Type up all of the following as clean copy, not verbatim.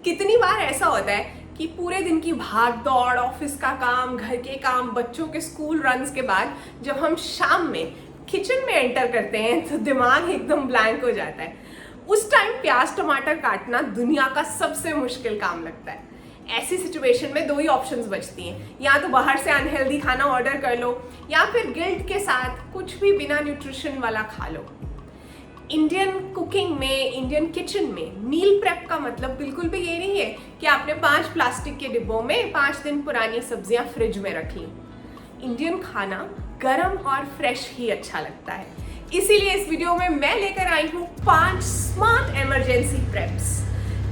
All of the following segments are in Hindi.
कितनी बार ऐसा होता है कि पूरे दिन की भाग दौड़, ऑफिस का काम, घर के काम, बच्चों के स्कूल रन्स के बाद जब हम शाम में किचन में एंटर करते हैं तो दिमाग एकदम ब्लैंक हो जाता है। उस टाइम प्याज टमाटर काटना दुनिया का सबसे मुश्किल काम लगता है। ऐसी सिचुएशन में दो ही ऑप्शंस बचती हैं, या तो बाहर से अनहेल्दी खाना ऑर्डर कर लो या फिर गिल्ट के साथ कुछ भी बिना न्यूट्रिशन वाला खा लो। इंडियन कुकिंग में, इंडियन किचन में मील प्रेप का मतलब बिल्कुल भी ये नहीं है कि आपने 5 प्लास्टिक के डिब्बों में 5 दिन पुरानी सब्जियां फ्रिज में रख ली। इंडियन खाना गरम और फ्रेश ही अच्छा लगता है। इसीलिए इस वीडियो में मैं लेकर आई हूँ 5 स्मार्ट इमरजेंसी प्रेप्स,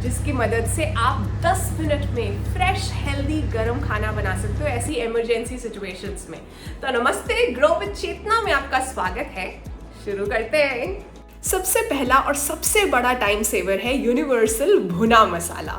जिसकी मदद से आप 10 मिनट में फ्रेश हेल्दी गरम खाना बना सकते हो ऐसी इमरजेंसी सिचुएशंस में। तो नमस्ते, ग्रो विद चेतना में आपका स्वागत है। शुरू करते हैं। सबसे पहला और सबसे बड़ा टाइम सेवर है यूनिवर्सल भुना मसाला।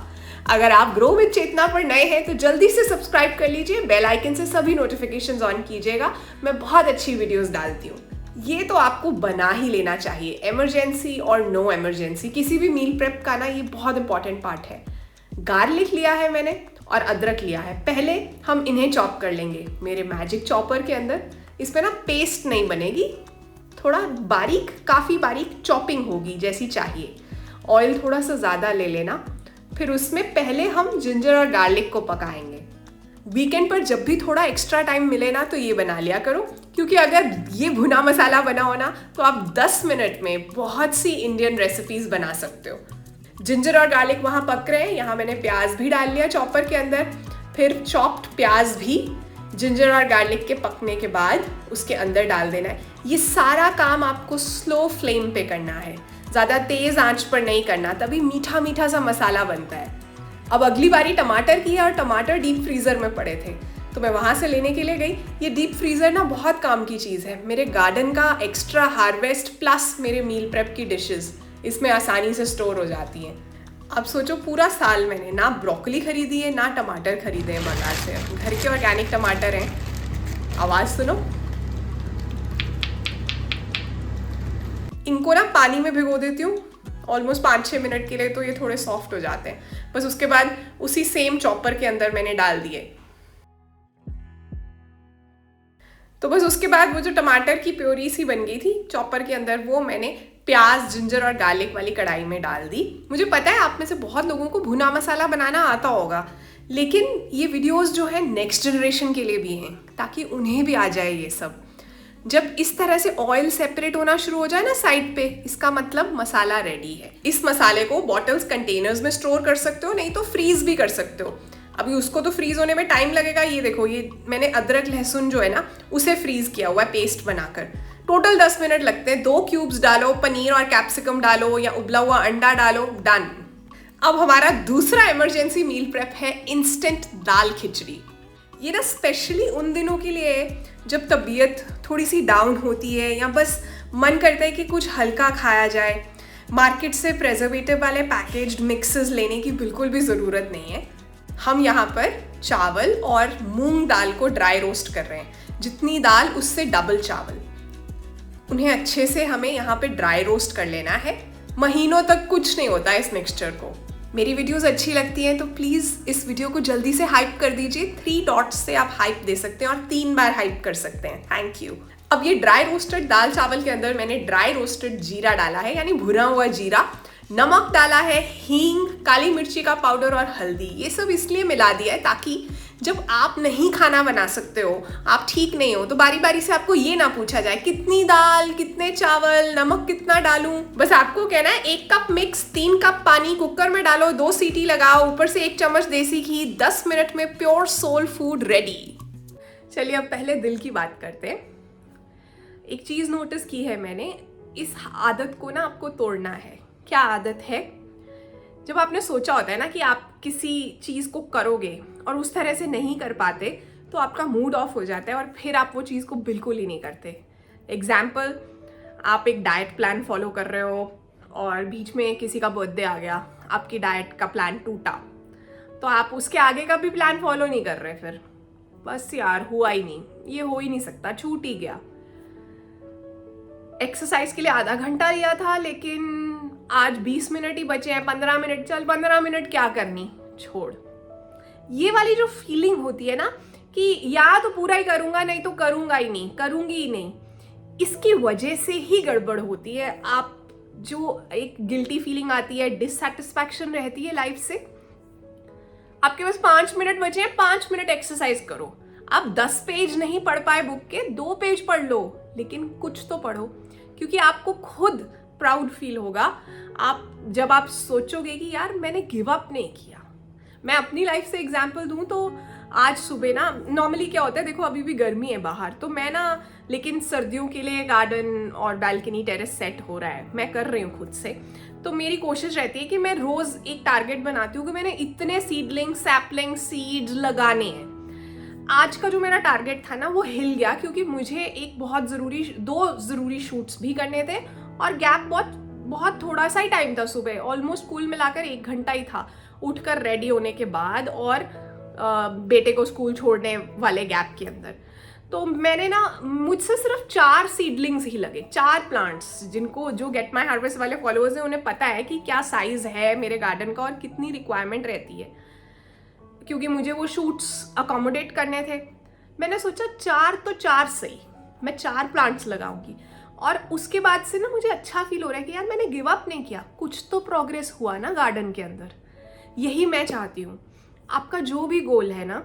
अगर आप ग्रो विद चेतना पर नए हैं तो जल्दी से सब्सक्राइब कर लीजिए, बेल आइकन से सभी नोटिफिकेशंस ऑन कीजिएगा। मैं बहुत अच्छी वीडियोस डालती हूँ। ये तो आपको बना ही लेना चाहिए, इमरजेंसी और नो इमरजेंसी किसी भी मील प्रेप का ना, ये बहुत इंपॉर्टेंट पार्ट है। गार्लिक लिया है मैंने और अदरक लिया है। पहले हम इन्हें चॉप कर लेंगे मेरे मैजिक चॉपर के अंदर। इसमें ना पेस्ट नहीं बनेगी, थोड़ा बारीक, काफ़ी बारीक चॉपिंग होगी जैसी चाहिए। ऑयल थोड़ा सा ज़्यादा ले लेना। फिर उसमें पहले हम जिंजर और गार्लिक को पकाएंगे। वीकेंड पर जब भी थोड़ा एक्स्ट्रा टाइम मिले ना तो ये बना लिया करो, क्योंकि अगर ये भुना मसाला बना हो ना तो आप 10 मिनट में बहुत सी इंडियन रेसिपीज बना सकते हो। जिंजर और गार्लिक वहाँ पक रहे हैं, यहाँ मैंने प्याज भी डाल लिया चॉपर के अंदर। फिर चॉप्ड प्याज भी जिंजर और गार्लिक के पकने के बाद उसके अंदर डाल देना है। ये सारा काम आपको स्लो फ्लेम पे करना है, ज़्यादा तेज़ आंच पर नहीं करना, तभी मीठा मीठा सा मसाला बनता है। अब अगली बारी टमाटर की है और टमाटर डीप फ्रीज़र में पड़े थे तो मैं वहाँ से लेने के लिए गई। ये डीप फ्रीज़र ना बहुत काम की चीज़ है। मेरे गार्डन का एक्स्ट्रा हार्वेस्ट प्लस मेरे मील प्रेप की डिशेज़ इसमें आसानी से स्टोर हो जाती हैं। अब सोचो, पूरा साल मैंने ना ब्रोकली खरीदी है ना टमाटर खरीदे हैं बाजार से। घर के ऑर्गेनिक टमाटर हैं। आवाज़ सुनो। इनको ना पानी में भिगो देती हूँ ऑलमोस्ट 5-6 मिनट के लिए, तो ये थोड़े सॉफ्ट हो जाते हैं। बस उसके बाद उसी सेम चॉपर के अंदर मैंने डाल दिए। तो बस उसके बाद वो जो टमाटर की प्योरी सी बन गई थी चॉपर के अंदर, वो मैंने प्याज, जिंजर और गार्लिक वाली कढ़ाई में डाल दी। मुझे पता है आप में से बहुत लोगों को भुना मसाला बनाना आता होगा, लेकिन ये वीडियोस जो है नेक्स्ट जनरेशन के लिए भी हैं, ताकि उन्हें भी आ जाए ये सब। जब इस तरह से ऑयल सेपरेट होना शुरू हो जाए ना साइड पे, इसका मतलब मसाला रेडी है। इस मसाले को बॉटल्स, कंटेनर्स में स्टोर कर सकते हो, नहीं तो फ्रीज भी कर सकते हो। अभी उसको तो फ्रीज होने में टाइम लगेगा। ये देखो, ये मैंने अदरक लहसुन जो है ना उसे फ्रीज किया हुआ है पेस्ट बनाकर। टोटल 10 मिनट लगते हैं। 2 क्यूब्स डालो, पनीर और कैप्सिकम डालो या उबला हुआ अंडा डालो, डन। अब हमारा दूसरा इमरजेंसी मील प्रेप है इंस्टेंट दाल खिचड़ी। ये ना स्पेशली उन दिनों के लिए जब तबीयत थोड़ी सी डाउन होती है या बस मन करता है कि कुछ हल्का खाया जाए। मार्केट से प्रेजर्वेटिव वाले पैकेज्ड मिक्सेस लेने की बिल्कुल भी ज़रूरत नहीं है। हम यहाँ पर चावल और मूंग दाल को ड्राई रोस्ट कर रहे हैं। जितनी दाल उससे डबल चावल। उन्हें अच्छे से हमें यहाँ पे ड्राई रोस्ट कर लेना है। महीनों तक कुछ नहीं होता इस मिक्सचर को। मेरी वीडियोस अच्छी लगती हैं तो प्लीज़ इस वीडियो को जल्दी से हाइप कर दीजिए। 3 डॉट्स से आप हाइप दे सकते हैं और 3 बार हाइप कर सकते हैं। Thank you. अब ये ड्राई रोस्टेड दाल चावल के अंदर मैंने ड्राई रोस्टेड जीरा डाला है, यानी भुना हुआ जीरा। नमक डाला है, हींग, काली मिर्ची का पाउडर और हल्दी। ये सब इसलिए मिला दिया है ताकि जब आप नहीं खाना बना सकते हो, आप ठीक नहीं हो, तो बारी बारी से आपको ये ना पूछा जाए कितनी दाल, कितने चावल, नमक कितना डालूं। बस आपको कहना है 1 कप मिक्स, 3 कप पानी, कुकर में डालो, 2 सीटी लगाओ, ऊपर से 1 चम्मच देसी घी। 10 मिनट में प्योर सोल फूड रेडी। चलिए अब पहले दिल की बात करते हैं। एक चीज़ नोटिस की है मैंने, इस आदत को ना आपको तोड़ना है। क्या आदत है? जब आपने सोचा होता है ना कि आप किसी चीज़ को करोगे और उस तरह से नहीं कर पाते तो आपका मूड ऑफ हो जाता है और फिर आप वो चीज़ को बिल्कुल ही नहीं करते। एग्जाम्पल, आप एक डाइट प्लान फॉलो कर रहे हो और बीच में किसी का बर्थडे आ गया, आपकी डाइट का प्लान टूटा, तो आप उसके आगे का भी प्लान फॉलो नहीं कर रहे। फिर बस यार, हुआ ही नहीं, ये हो ही नहीं सकता, छूट ही गया। एक्सरसाइज के लिए आधा घंटा लिया था लेकिन आज 20 मिनट ही बचे हैं, 15 मिनट, चल 15 मिनट क्या करनी, छोड़। ये वाली जो फीलिंग होती है ना कि या तो पूरा ही करूंगा, नहीं तो करूंगा ही नहीं, करूंगी ही नहीं, इसकी वजह से ही गड़बड़ होती है। आप जो एक गिल्टी फीलिंग आती है, डिससैटिस्फैक्शन रहती है लाइफ से। आपके पास 5 मिनट बचे हैं, 5 मिनट एक्सरसाइज करो। आप 10 पेज नहीं पढ़ पाए बुक के, 2 पेज पढ़ लो, लेकिन कुछ तो पढ़ो, क्योंकि आपको खुद प्राउड फील होगा। जब आप सोचोगे कि यार मैंने गिव अप नहीं किया। मैं अपनी लाइफ से एग्जांपल दूं तो आज सुबह ना, नॉर्मली क्या होता है, देखो अभी भी गर्मी है बाहर, तो मैं ना, लेकिन सर्दियों के लिए गार्डन और बालकनी टेरेस सेट हो रहा है, मैं कर रही हूँ खुद से। तो मेरी कोशिश रहती है कि मैं रोज एक टारगेट बनाती हूँ कि मैंने इतने सीडलिंग, सैपलिंग, सीड्स लगाने हैं। आज का जो मेरा टारगेट था ना वो हिल गया, क्योंकि मुझे दो जरूरी शूट्स भी करने थे और गैप बहुत थोड़ा सा ही टाइम था सुबह, ऑलमोस्ट कुल मिलाकर 1 घंटा ही था, उठकर रेडी होने के बाद और बेटे को स्कूल छोड़ने वाले गैप के अंदर। तो मैंने ना, मुझसे सिर्फ 4 सीडलिंग्स ही लगे, 4 प्लांट्स, जो गेट माई हार्वेस्ट वाले फॉलोअर्स हैं उन्हें पता है कि क्या साइज है मेरे गार्डन का और कितनी रिक्वायरमेंट रहती है, क्योंकि मुझे वो शूट्स अकोमोडेट करने थे। मैंने सोचा 4 तो 4 सही, मैं 4 प्लांट्स लगाऊंगी। और उसके बाद से ना मुझे अच्छा फील हो रहा है कि यार मैंने गिव अप नहीं किया, कुछ तो प्रोग्रेस हुआ ना गार्डन के अंदर। यही मैं चाहती हूँ। आपका जो भी गोल है ना,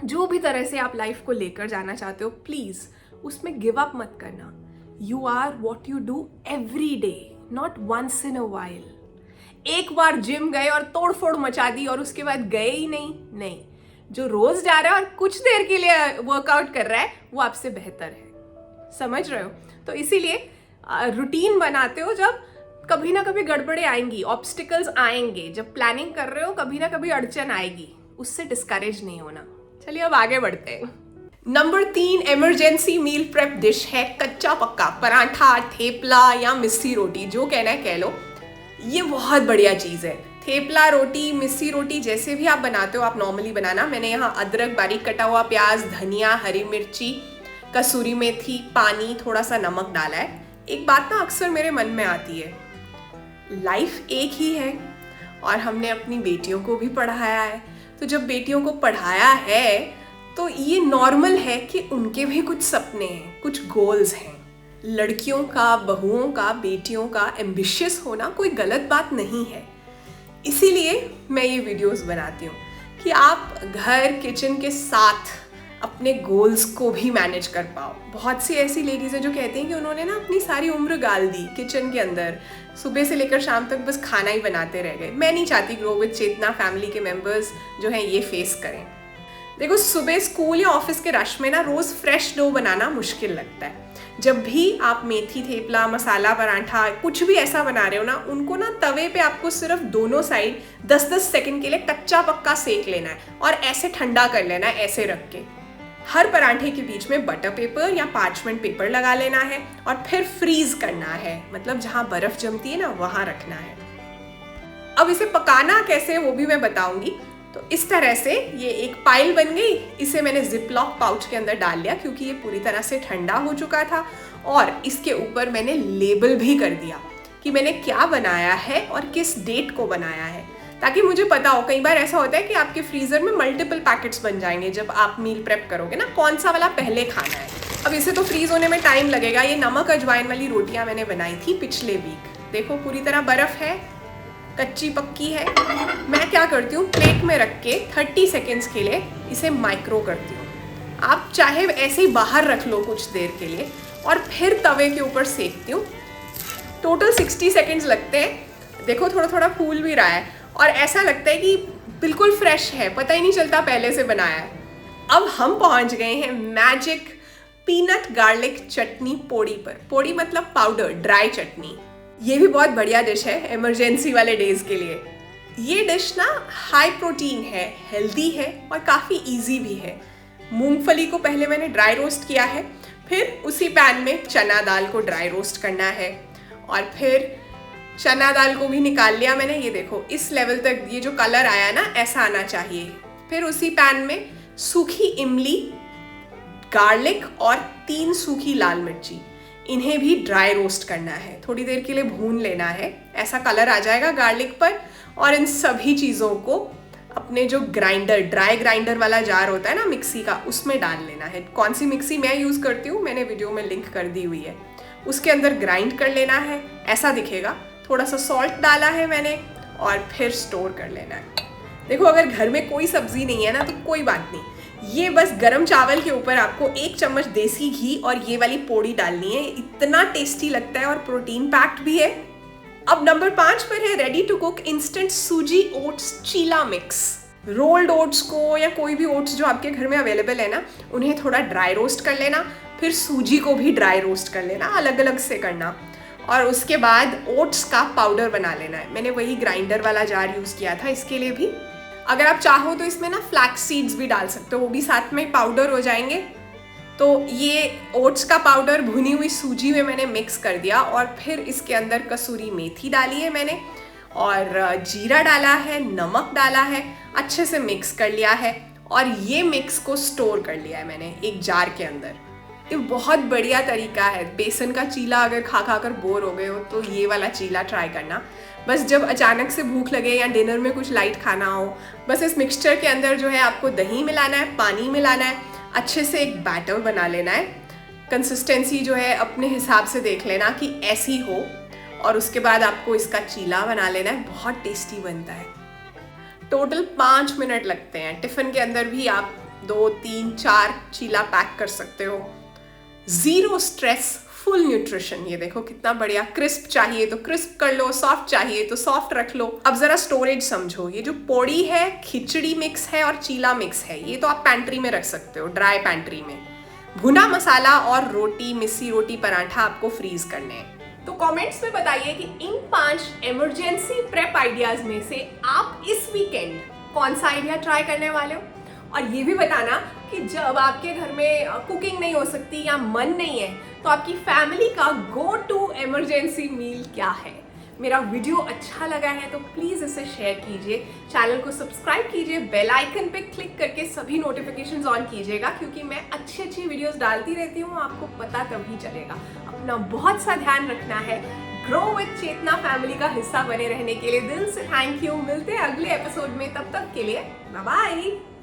जो भी तरह से आप लाइफ को लेकर जाना चाहते हो, प्लीज उसमें गिव अप मत करना। You are what you do every day, not once in a while. एक बार जिम गए और तोड़ फोड़ मचा दी और उसके बाद गए ही नहीं। जो रोज जा रहा है और कुछ देर के लिए वर्कआउट कर रहा है, वो आपसे बेहतर है। समझ रहे हो? तो इसीलिए रूटीन बनाते हो, जब कभी ना कभी गड़बड़े आएंगी, ऑब्स्टिकल्स आएंगे, जब प्लानिंग कर रहे हो कभी ना कभी अड़चन आएगी, उससे डिस्करेज नहीं होना। चलिए अब आगे बढ़ते हैं। Number 3 emergency meal prep dish है कच्चा पक्का पराठा, थेपला या मिस्सी रोटी, जो कहना है कह लो। ये बहुत बढ़िया चीज़ है। थेपला रोटी, मिस्सी रोटी, जैसे भी आप बनाते हो आप नॉर्मली बनाना। मैंने यहाँ अदरक, बारीक कटा हुआ प्याज, धनिया, हरी मिर्ची, कसूरी मेथी, पानी, थोड़ा सा नमक डाला है। एक बात ना अक्सर मेरे मन में आती है, लाइफ एक ही है और हमने अपनी बेटियों को भी पढ़ाया है, तो जब बेटियों को पढ़ाया है तो ये नॉर्मल है कि उनके भी कुछ सपने हैं, कुछ गोल्स हैं। लड़कियों का, बहुओं का, बेटियों का एम्बिशियस होना कोई गलत बात नहीं है। इसीलिए मैं ये वीडियोस बनाती हूँ कि आप घर, किचन के साथ अपने गोल्स को भी मैनेज कर पाओ। बहुत सी ऐसी लेडीज हैं जो कहती हैं कि उन्होंने ना अपनी सारी उम्र गाल दी किचन के अंदर, सुबह से लेकर शाम तक बस खाना ही बनाते रह गए। मैं नहीं चाहती ग्रो विद चेतना फैमिली के मेंबर्स जो हैं ये फेस करें। देखो, सुबह स्कूल या ऑफिस के रश में ना रोज फ्रेश डो बनाना मुश्किल लगता है। जब भी आप मेथी थेपला, मसाला पराठा, कुछ भी ऐसा बना रहे हो ना, उनको ना तवे पे आपको सिर्फ दोनों साइड 10-10 सेकंड के लिए कच्चा पक्का सेक लेना है और ऐसे ठंडा कर लेना है, ऐसे रख के। हर पराठे के बीच में बटर पेपर या पार्चमेंट पेपर लगा लेना है और फिर फ्रीज करना है, मतलब जहाँ बर्फ जमती है ना वहाँ रखना है। अब इसे पकाना कैसे वो भी मैं बताऊंगी। तो इस तरह से ये एक पाइल बन गई। इसे मैंने जिपलॉक पाउच के अंदर डाल लिया क्योंकि ये पूरी तरह से ठंडा हो चुका था, और इसके ऊपर मैंने लेबल भी कर दिया कि मैंने क्या बनाया है और किस डेट को बनाया है, ताकि मुझे पता हो। कई बार ऐसा होता है कि आपके फ्रीजर में मल्टीपल पैकेट्स बन जाएंगे जब आप मील प्रेप करोगे ना, कौन सा वाला पहले खाना है। अब इसे तो फ्रीज होने में टाइम लगेगा। ये नमक अजवाइन वाली रोटियां मैंने बनाई थी पिछले वीक। देखो पूरी तरह बर्फ है, कच्ची पक्की है। मैं क्या करती हूँ, प्लेट में रख के 30 सेकेंड्स के लिए इसे माइक्रो करती हूँ। आप चाहे ऐसे ही बाहर रख लो कुछ देर के लिए और फिर तवे के ऊपर सेकती हूँ। टोटल 60 सेकेंड्स लगते हैं। देखो थोड़ा थोड़ा फूल भी रहा है और ऐसा लगता है कि बिल्कुल फ्रेश है, पता ही नहीं चलता पहले से बनाया है। अब हम पहुंच गए हैं मैजिक पीनट गार्लिक चटनी पोड़ी पर। पोड़ी मतलब पाउडर, ड्राई चटनी। ये भी बहुत बढ़िया डिश है इमरजेंसी वाले डेज के लिए। ये डिश ना हाई प्रोटीन है, हेल्दी है और काफ़ी इजी भी है। मूंगफली को पहले मैंने ड्राई रोस्ट किया है, फिर उसी पैन में चना दाल को ड्राई रोस्ट करना है और फिर चना दाल को भी निकाल लिया मैंने। ये देखो इस लेवल तक ये जो कलर आया ना, ऐसा आना चाहिए। फिर उसी पैन में सूखी इमली, गार्लिक और 3 सूखी लाल मिर्ची, इन्हें भी ड्राई रोस्ट करना है, थोड़ी देर के लिए भून लेना है। ऐसा कलर आ जाएगा गार्लिक पर। और इन सभी चीज़ों को अपने जो ग्राइंडर, ड्राई ग्राइंडर वाला जार होता है ना मिक्सी का, उसमें डाल लेना है। कौन सी मिक्सी मैं यूज़ करती हूँ मैंने वीडियो में लिंक कर दी हुई है। उसके अंदर ग्राइंड कर लेना है, ऐसा दिखेगा। थोड़ा सा सॉल्ट डाला है मैंने और फिर स्टोर कर लेना है। देखो अगर घर में कोई सब्जी नहीं है ना तो कोई बात नहीं, ये बस गरम चावल के ऊपर आपको 1 चम्मच देसी घी और ये वाली पोड़ी डालनी है। इतना टेस्टी लगता है और प्रोटीन पैक्ड भी है। अब नंबर 5 पर है रेडी टू कुक इंस्टेंट सूजी ओट्स चीला मिक्स। रोल्ड ओट्स को या कोई भी ओट्स जो आपके घर में अवेलेबल है ना, उन्हें थोड़ा ड्राई रोस्ट कर लेना, फिर सूजी को भी ड्राई रोस्ट कर लेना, अलग अलग से करना। और उसके बाद ओट्स का पाउडर बना लेना है। मैंने वही ग्राइंडर वाला जार यूज़ किया था इसके लिए भी। अगर आप चाहो तो इसमें ना फ्लैक्स सीड्स भी डाल सकते हो, वो भी साथ में पाउडर हो जाएंगे। तो ये ओट्स का पाउडर भुनी हुई सूजी में मैंने मिक्स कर दिया और फिर इसके अंदर कसूरी मेथी डाली है मैंने और जीरा डाला है, नमक डाला है, अच्छे से मिक्स कर लिया है और ये मिक्स को स्टोर कर लिया है मैंने एक जार के अंदर। ये बहुत बढ़िया तरीका है। बेसन का चीला अगर खा खा कर बोर हो गए हो तो ये वाला चीला ट्राई करना। बस जब अचानक से भूख लगे या डिनर में कुछ लाइट खाना हो, बस इस मिक्सचर के अंदर जो है आपको दही मिलाना है, पानी मिलाना है, अच्छे से एक बैटर बना लेना है। कंसिस्टेंसी जो है अपने हिसाब से देख लेना कि ऐसी हो और उसके बाद आपको इसका चीला बना लेना है। बहुत टेस्टी बनता है। टोटल 5 मिनट लगते हैं। टिफ़िन के अंदर भी आप 2, 3, 4 चीला पैक कर सकते हो। Zero stress, full nutrition. ये देखो कितना बढ़िया। क्रिस्प चाहिए तो क्रिस्प कर लो, सॉफ्ट चाहिए तो सॉफ्ट रख लो। अब जरा स्टोरेज समझो। ये जो पोड़ी है, खिचड़ी मिक्स है और चीला मिक्स है, ये तो आप पैंट्री में रख सकते हो, ड्राई पैंट्री में। भुना मसाला और रोटी, मिस्सी रोटी, पराठा आपको फ्रीज करने हैं। तो कमेंट्स में बताइए कि इन 5 इमरजेंसी प्रेप आइडियाज में से आप इस वीकेंड कौन सा आइडिया ट्राई करने वाले हो। और ये भी बताना कि जब आपके घर में कुकिंग नहीं हो सकती या मन नहीं है तो आपकी फैमिली का गो टू इमरजेंसी मील क्या है। मेरा वीडियो अच्छा लगा है तो प्लीज़ इसे शेयर कीजिए, चैनल को सब्सक्राइब कीजिए, बेल आइकन पे क्लिक करके सभी नोटिफिकेशंस ऑन कीजिएगा, क्योंकि मैं अच्छी अच्छी वीडियोस डालती रहती हूँ, आपको पता तभी चलेगा। अपना बहुत सा ध्यान रखना है। ग्रो विद चेतना फैमिली का हिस्सा बने रहने के लिए दिल से थैंक यू। मिलते हैं अगले एपिसोड में, तब तक के लिए बाय बाय।